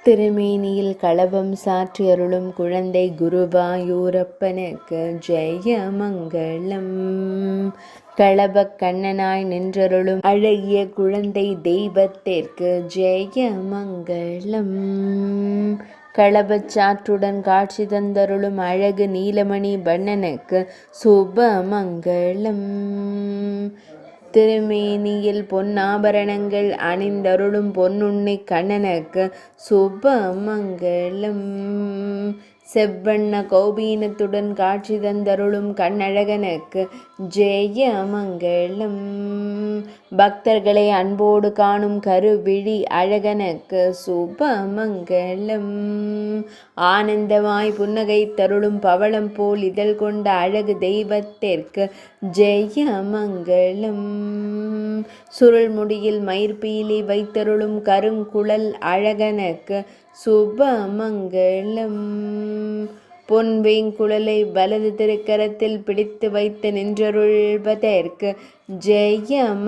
திருமேனியில் களபம் சாற்றி அருளும் குழந்தை குருவாயூரப்பனுக்கு ஜெயமங்கலம். களபக் கண்ணனாய் நின்றருளும் அழகிய குழந்தை தெய்வத்திற்கு ஜெயமங்கலம். களபச் சாற்றுடன் காட்சி தந்தருளும் அழகு நீலமணி வண்ணனுக்கு சுபமங்கலம். திருமேனியில் பொன்னாபரணங்கள் அணிந்தருளும் பொன்னுண்ணி கண்ணனுக்கு சுபமங்கலம். செவ்வண்ண கௌபீனத்துடன் காட்சி தந்தருளும் கண்ணழகனுக்கு ஜெயமங்கலம். பக்தர்களை அன்போடு காணும் கருவிழி அழகனுக்கு சுபமங்கலம். ஆனந்தமாய் புன்னகை தருளும் பவளம் போல் இதழ் கொண்ட அழகு தெய்வத்திற்கு ஜெயமங்கலம். சுருள் முடியில் மயிர்பீலி வைத்தருளும் கருங்குழல் அழகனுக்கு சுபமங்கலம். பொன்வேங்குழலை வலது திருக்கரத்தில் பிடித்து வைத்து நின்றருள்வதற்கு ஜெயமங்கலம்.